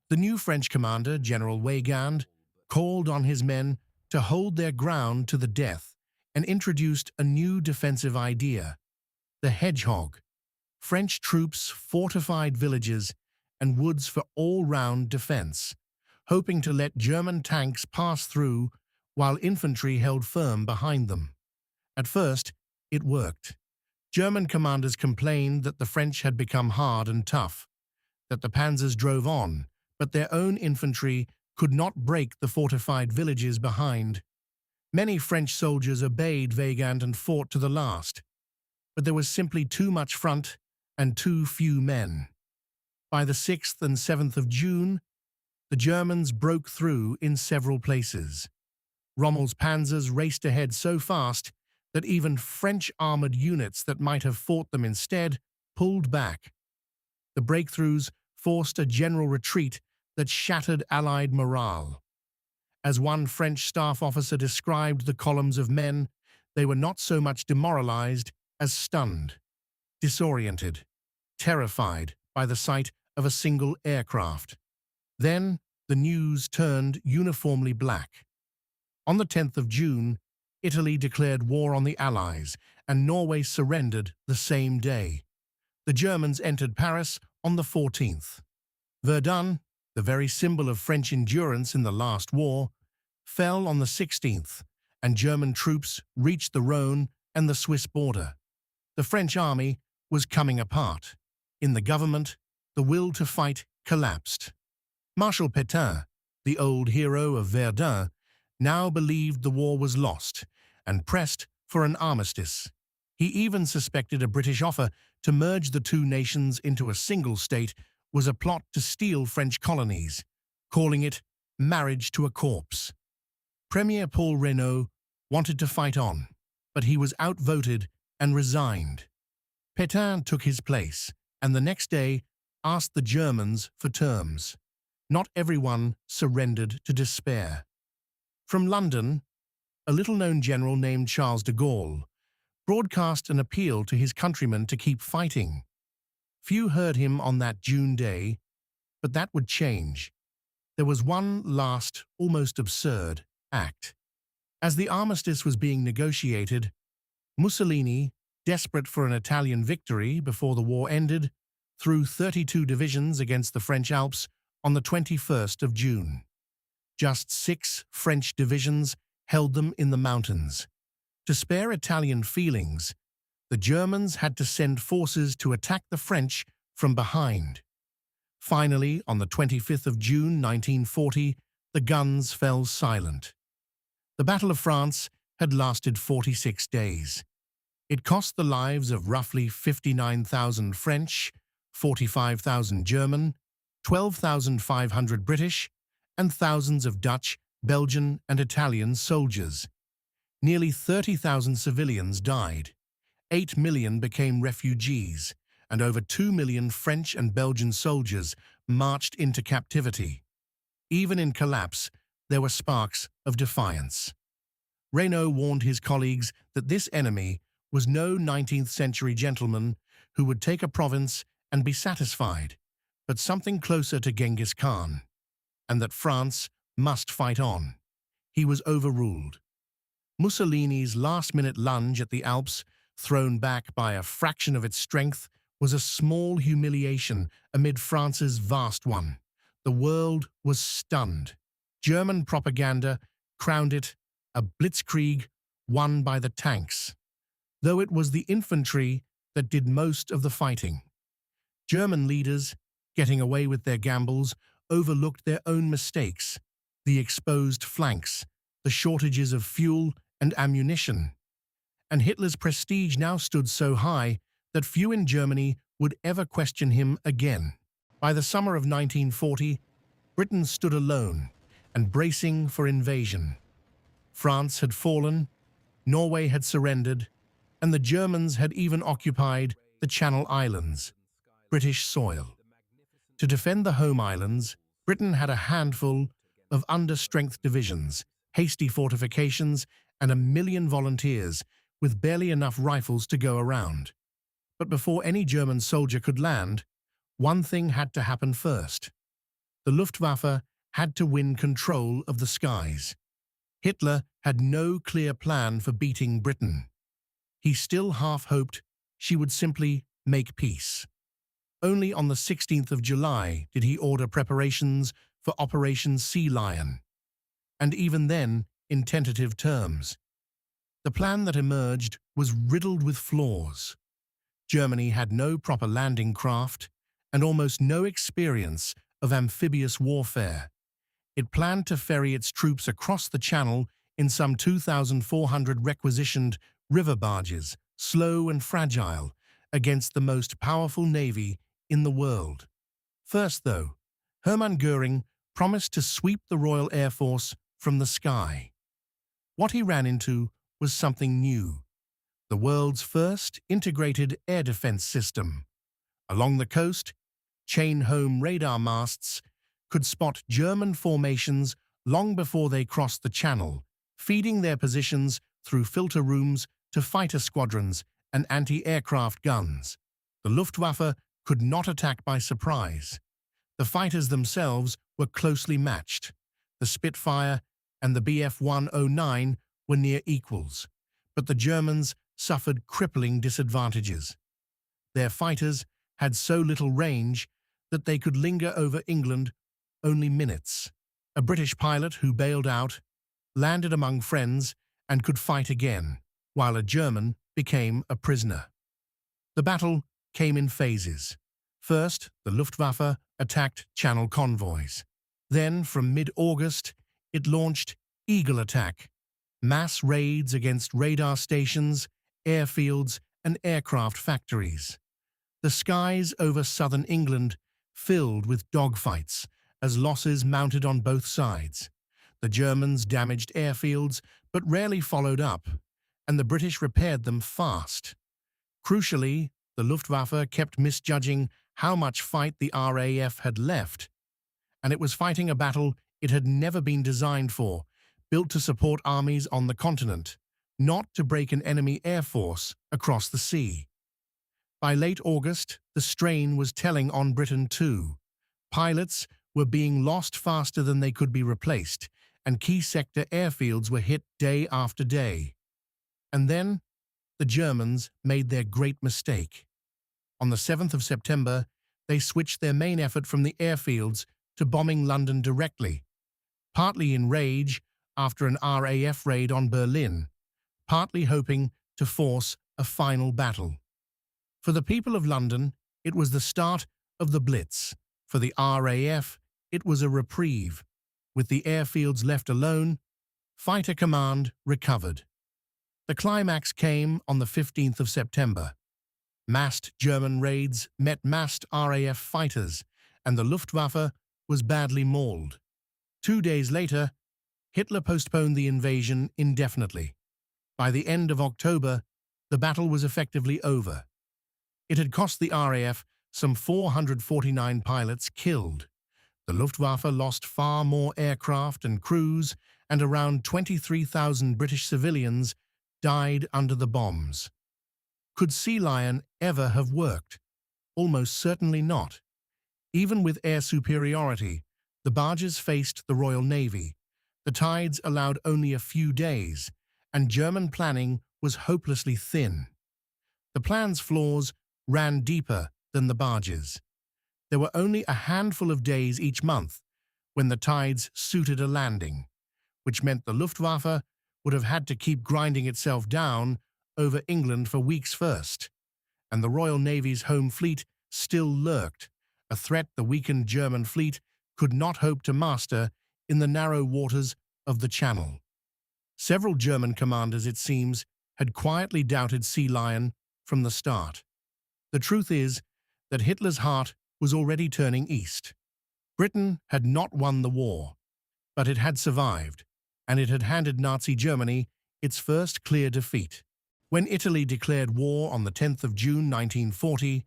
The new French commander, General Weygand, called on his men to hold their ground to the death and introduced a new defensive idea, the hedgehog. French troops fortified villages and woods for all-round defense, hoping to let German tanks pass through while infantry held firm behind them. At first, it worked. German commanders complained that the French had become hard and tough, that the panzers drove on, but their own infantry could not break the fortified villages behind. Many French soldiers obeyed Weygand and fought to the last, but there was simply too much front and too few men. By the 6th and 7th of June, the Germans broke through in several places. Rommel's panzers raced ahead so fast that even French armored units that might have fought them instead pulled back. The breakthroughs forced a general retreat that shattered Allied morale. As one French staff officer described the columns of men, they were not so much demoralized as stunned, disoriented, terrified by the sight of a single aircraft. Then the news turned uniformly black. On the 10th of June, Italy declared war on the Allies, and Norway surrendered the same day. The Germans entered Paris on the 14th. Verdun, the very symbol of French endurance in the last war, fell on the 16th, and German troops reached the Rhone and the Swiss border. The French army was coming apart. In the government, the will to fight collapsed. Marshal Pétain, the old hero of Verdun, now believed the war was lost and pressed for an armistice. He even suspected a British offer to merge the two nations into a single state was a plot to steal French colonies, calling it marriage to a corpse. Premier Paul Reynaud wanted to fight on, but he was outvoted and resigned. Pétain took his place, and the next day asked the Germans for terms. Not everyone surrendered to despair. From London, a little-known general named Charles de Gaulle broadcast an appeal to his countrymen to keep fighting. Few heard him on that June day, but that would change. There was one last, almost absurd, act. As the armistice was being negotiated, Mussolini, desperate for an Italian victory before the war ended, threw 32 divisions against the French Alps on the 21st of June. Just 6 French divisions held them in the mountains. To spare Italian feelings, the Germans had to send forces to attack the French from behind. Finally, on the 25th of June 1940, the guns fell silent. The Battle of France had lasted 46 days. It cost the lives of roughly 59,000 French, 45,000 German, 12,500 British, and thousands of Dutch, Belgian, and Italian soldiers. Nearly 30,000 civilians died. 8 million became refugees, and over 2 million French and Belgian soldiers marched into captivity. Even in collapse, there were sparks of defiance. Reynaud warned his colleagues that this enemy was no 19th-century gentleman who would take a province and be satisfied, but something closer to Genghis Khan, and that France must fight on. He was overruled. Mussolini's last-minute lunge at the Alps, thrown back by a fraction of its strength, was a small humiliation amid France's vast one. The world was stunned. German propaganda crowned it a blitzkrieg won by the tanks, though it was the infantry that did most of the fighting. German leaders, getting away with their gambles, overlooked their own mistakes, the exposed flanks, the shortages of fuel and ammunition. And Hitler's prestige now stood so high that few in Germany would ever question him again. By the summer of 1940, Britain stood alone and bracing for invasion. France had fallen, Norway had surrendered, and the Germans had even occupied the Channel Islands, British soil. To defend the home islands, Britain had a handful of under-strength divisions, hasty fortifications, and 1 million volunteers, with barely enough rifles to go around. But before any German soldier could land, one thing had to happen first. The Luftwaffe had to win control of the skies. Hitler had no clear plan for beating Britain. He still half hoped she would simply make peace. Only on the 16th of July did he order preparations for Operation Sea Lion, and even then in tentative terms. The plan that emerged was riddled with flaws. Germany had no proper landing craft and almost no experience of amphibious warfare. It planned to ferry its troops across the Channel in some 2,400 requisitioned river barges, slow and fragile, against the most powerful navy in the world. First, though, Hermann Göring promised to sweep the Royal Air Force from the sky. What he ran into was something new: the world's first integrated air defense system. Along the coast, chain-home radar masts could spot German formations long before they crossed the Channel, feeding their positions through filter rooms to fighter squadrons and anti-aircraft guns. The Luftwaffe could not attack by surprise. The fighters themselves were closely matched. The Spitfire and the Bf 109 were near equals, but the Germans suffered crippling disadvantages. Their fighters had so little range that they could linger over England only minutes. A British pilot who bailed out landed among friends and could fight again, while a German became a prisoner. The battle came in phases. First, the Luftwaffe attacked Channel convoys. Then, from mid-August, it launched Eagle Attack, mass raids against radar stations, airfields, and aircraft factories. The skies over southern England filled with dogfights as losses mounted on both sides. The Germans damaged airfields but rarely followed up, and the British repaired them fast. Crucially, the Luftwaffe kept misjudging how much fight the RAF had left, and it was fighting a battle it had never been designed for, built to support armies on the continent, not to break an enemy air force across the sea. By late August, the strain was telling on Britain too. Pilots were being lost faster than they could be replaced, and key sector airfields were hit day after day. And then, the Germans made their great mistake. On the 7th of September, they switched their main effort from the airfields to bombing London directly, partly in rage after an RAF raid on Berlin, partly hoping to force a final battle. For the people of London, it was the start of the Blitz. For the RAF, it was a reprieve. With the airfields left alone, fighter command recovered. The climax came on the 15th of September. Massed German raids met massed RAF fighters, and the Luftwaffe was badly mauled. 2 days later, Hitler postponed the invasion indefinitely. By the end of October, the battle was effectively over. It had cost the RAF some 449 pilots killed. The Luftwaffe lost far more aircraft and crews, and around 23,000 British civilians died under the bombs. Could Sea Lion ever have worked? Almost certainly not. Even with air superiority, the barges faced the Royal Navy. The tides allowed only a few days, and German planning was hopelessly thin. The plan's flaws ran deeper than the barges. There were only a handful of days each month when the tides suited a landing, which meant the Luftwaffe would have had to keep grinding itself down over England for weeks first, and the Royal Navy's home fleet still lurked, a threat the weakened German fleet could not hope to master in the narrow waters of the Channel. Several German commanders, it seems, had quietly doubted Sea Lion from the start. The truth is that Hitler's heart was already turning east. Britain had not won the war, but it had survived, and it had handed Nazi Germany its first clear defeat. When Italy declared war on the 10th of June 1940,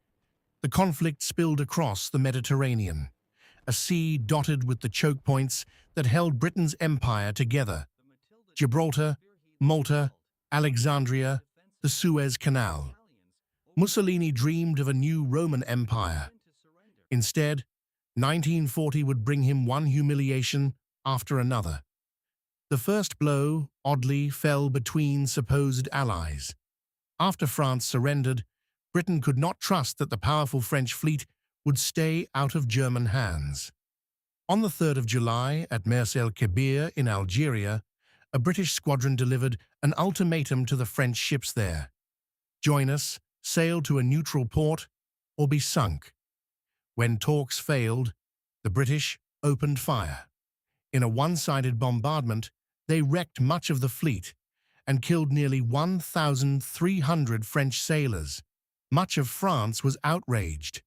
the conflict spilled across the Mediterranean, a sea dotted with the choke points that held Britain's empire together: Gibraltar, Malta, Alexandria, the Suez Canal. Mussolini dreamed of a new Roman Empire. Instead, 1940 would bring him one humiliation after another. The first blow, oddly, fell between supposed allies. After France surrendered, Britain could not trust that the powerful French fleet would stay out of German hands. On the 3rd of July, at Mers el-Kebir in Algeria, a British squadron delivered an ultimatum to the French ships there: join us, sail to a neutral port, or be sunk. When talks failed, the British opened fire. In a one-sided bombardment, they wrecked much of the fleet and killed nearly 1,300 French sailors. Much of France was outraged,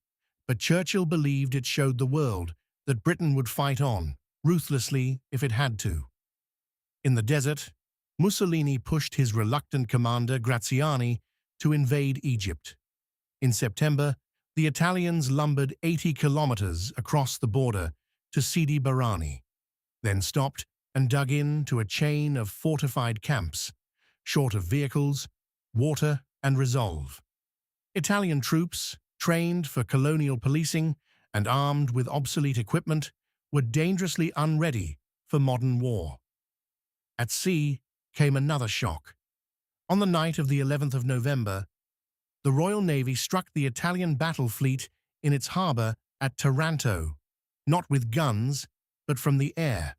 but Churchill believed it showed the world that Britain would fight on, ruthlessly if it had to. In the desert, Mussolini pushed his reluctant commander Graziani to invade Egypt. In September, the Italians lumbered 80 kilometers across the border to Sidi Barrani, then stopped and dug into a chain of fortified camps, short of vehicles, water, and resolve. Italian troops, trained for colonial policing and armed with obsolete equipment, were dangerously unready for modern war. At sea came another shock. On the night of the 11th of November, the Royal Navy struck the Italian battle fleet in its harbor at Taranto, not with guns, but from the air.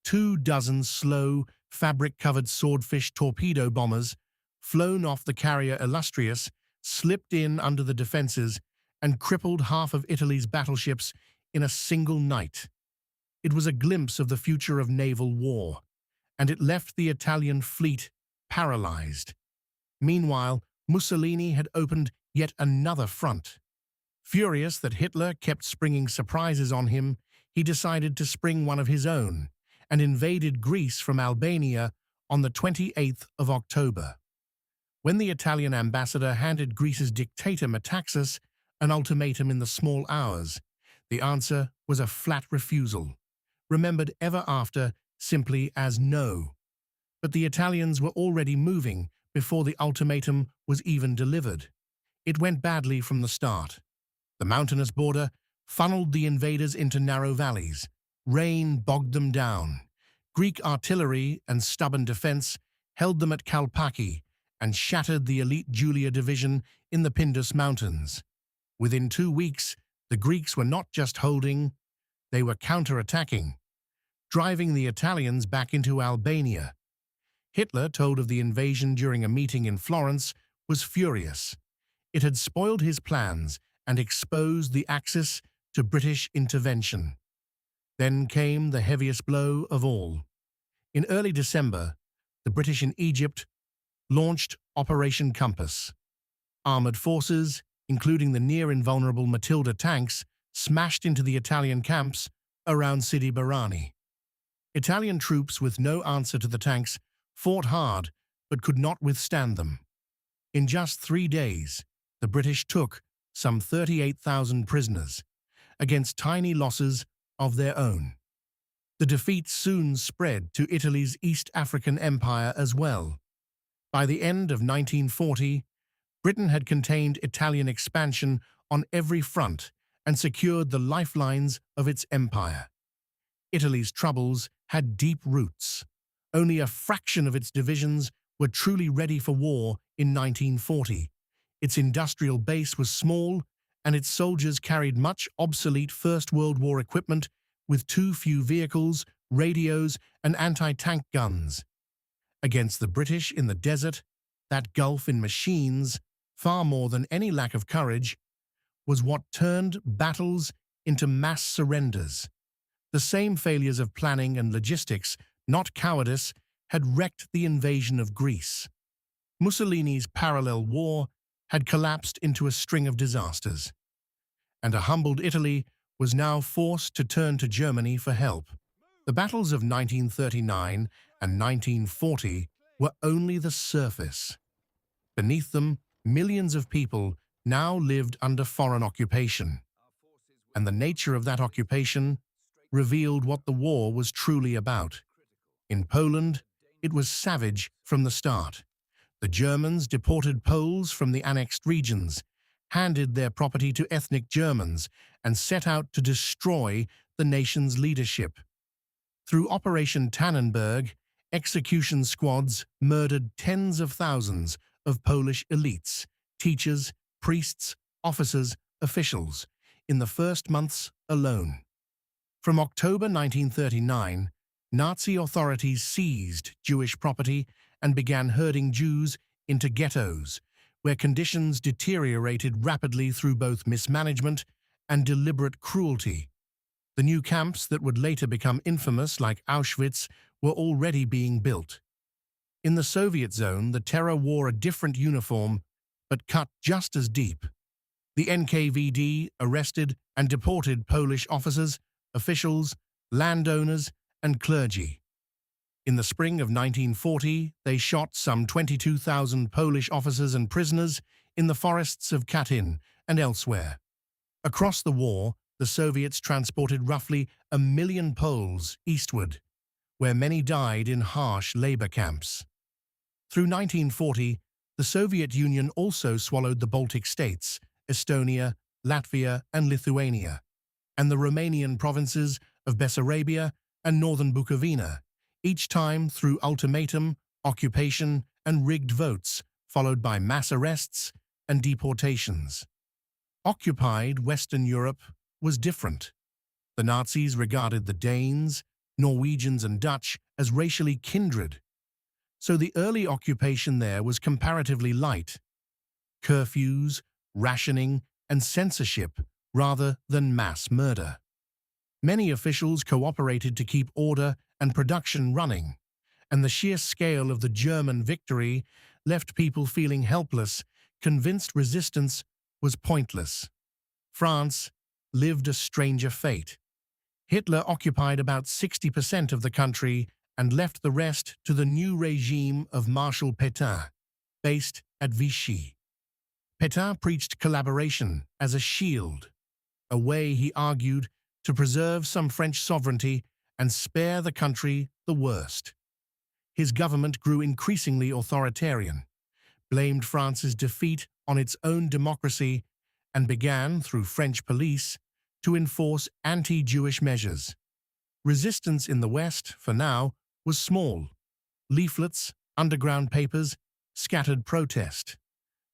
24 slow, fabric-covered swordfish torpedo bombers, flown off the carrier Illustrious, slipped in under the defenses and crippled half of Italy's battleships in a single night. It was a glimpse of the future of naval war, and it left the Italian fleet paralyzed. Meanwhile, Mussolini had opened yet another front. Furious that Hitler kept springing surprises on him, he decided to spring one of his own and invaded Greece from Albania on the 28th of October. When the Italian ambassador handed Greece's dictator Metaxas an ultimatum in the small hours, the answer was a flat refusal, remembered ever after simply as no. But the Italians were already moving before the ultimatum was even delivered. It went badly from the start. The mountainous border funneled the invaders into narrow valleys. Rain bogged them down. Greek artillery and stubborn defense held them at Kalpaki and shattered the elite Julia division in the Pindus Mountains. Within 2 weeks, the Greeks were not just holding, they were counterattacking, driving the Italians back into Albania. Hitler, told of the invasion during a meeting in Florence, was furious. It had spoiled his plans and exposed the Axis to British intervention. Then came the heaviest blow of all. In early December, the British in Egypt launched Operation Compass. Armored forces, including the near-invulnerable Matilda tanks, smashed into the Italian camps around Sidi Barrani. Italian troops with no answer to the tanks fought hard but could not withstand them. In just 3 days, the British took some 38,000 prisoners, against tiny losses of their own. The defeat soon spread to Italy's East African Empire as well. By the end of 1940, Britain had contained Italian expansion on every front and secured the lifelines of its empire. Italy's troubles had deep roots. Only a fraction of its divisions were truly ready for war in 1940. Its industrial base was small, and its soldiers carried much obsolete First World War equipment with too few vehicles, radios, and anti-tank guns. Against the British in the desert, that gulf in machines, far more than any lack of courage, was what turned battles into mass surrenders. The same failures of planning and logistics, not cowardice, had wrecked the invasion of Greece. Mussolini's parallel war had collapsed into a string of disasters, and a humbled Italy was now forced to turn to Germany for help. The battles of 1939 and 1940 were only the surface. Beneath them, millions of people now lived under foreign occupation, and the nature of that occupation revealed what the war was truly about. In Poland, it was savage from the start. The Germans deported Poles from the annexed regions, handed their property to ethnic Germans, and set out to destroy the nation's leadership. Through Operation Tannenberg, execution squads murdered tens of thousands of Polish elites, teachers, priests, officers, officials, in the first months alone. From October 1939, Nazi authorities seized Jewish property and began herding Jews into ghettos, where conditions deteriorated rapidly through both mismanagement and deliberate cruelty. The new camps that would later become infamous, like Auschwitz, were already being built. In the Soviet zone, the terror wore a different uniform, but cut just as deep. The NKVD arrested and deported Polish officers, officials, landowners, and clergy. In the spring of 1940, they shot some 22,000 Polish officers and prisoners in the forests of Katyn and elsewhere. Across the war, the Soviets transported roughly 1 million Poles eastward, where many died in harsh labor camps. Through 1940, the Soviet Union also swallowed the Baltic states, Estonia, Latvia, and Lithuania, and the Romanian provinces of Bessarabia and northern Bukovina, each time through ultimatum, occupation, and rigged votes, followed by mass arrests and deportations. Occupied Western Europe was different. The Nazis regarded the Danes, Norwegians, and Dutch as racially kindred, so the early occupation there was comparatively light. Curfews, rationing, and censorship rather than mass murder. Many officials cooperated to keep order and production running, and the sheer scale of the German victory left people feeling helpless, convinced resistance was pointless. France lived a stranger fate. Hitler occupied about 60% of the country and left the rest to the new regime of Marshal Pétain, based at Vichy. Pétain preached collaboration as a shield, a way, he argued, to preserve some French sovereignty and spare the country the worst. His government grew increasingly authoritarian, blamed France's defeat on its own democracy, and began, through French police, to enforce anti-Jewish measures. Resistance in the West, for now, was small. Leaflets, underground papers, scattered protest.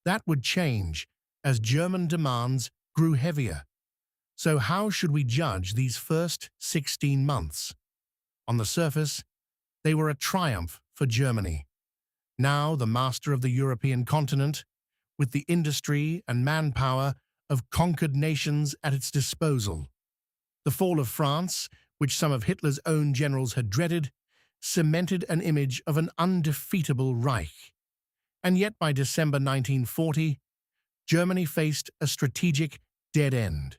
That would change as German demands grew heavier. So how should we judge these first 16 months? On the surface, they were a triumph for Germany. Now the master of the European continent, with the industry and manpower of conquered nations at its disposal. The fall of France, which some of Hitler's own generals had dreaded, cemented an image of an undefeatable Reich. And yet by December 1940, Germany faced a strategic dead end.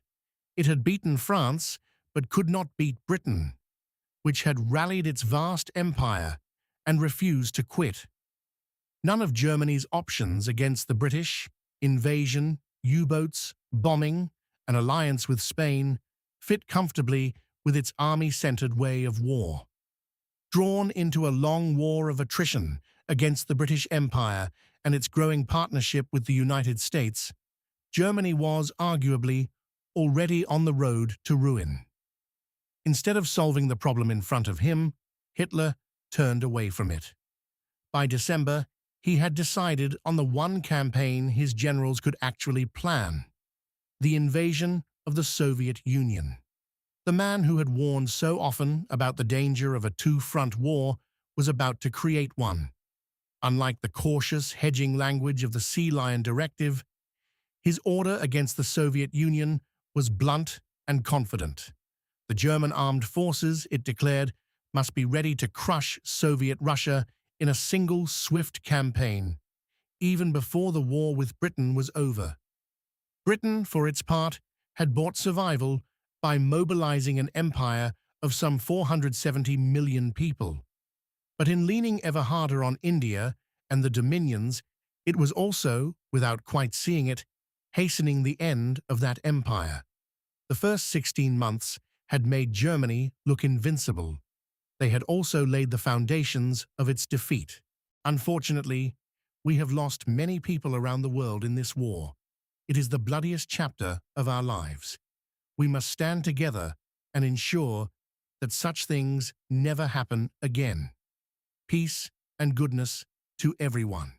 It had beaten France, but could not beat Britain, which had rallied its vast empire and refused to quit. None of Germany's options against the British, invasion, U-boats, bombing, an alliance with Spain, fit comfortably with its army-centered way of war. Drawn into a long war of attrition against the British Empire and its growing partnership with the United States, Germany was, arguably, already on the road to ruin. Instead of solving the problem in front of him, Hitler turned away from it. By December, he had decided on the one campaign his generals could actually plan: the invasion of the Soviet Union. The man who had warned so often about the danger of a two-front war was about to create one. Unlike the cautious, hedging language of the Sea Lion Directive, his order against the Soviet Union was blunt and confident. The German armed forces, it declared, must be ready to crush Soviet Russia in a single swift campaign, even before the war with Britain was over. Britain, for its part, had bought survival by mobilizing an empire of some 470 million people. But in leaning ever harder on India and the Dominions, it was also, without quite seeing it, hastening the end of that empire. The first 16 months had made Germany look invincible. They had also laid the foundations of its defeat. Unfortunately, we have lost many people around the world in this war. It is the bloodiest chapter of our lives. We must stand together and ensure that such things never happen again. Peace and goodness to everyone.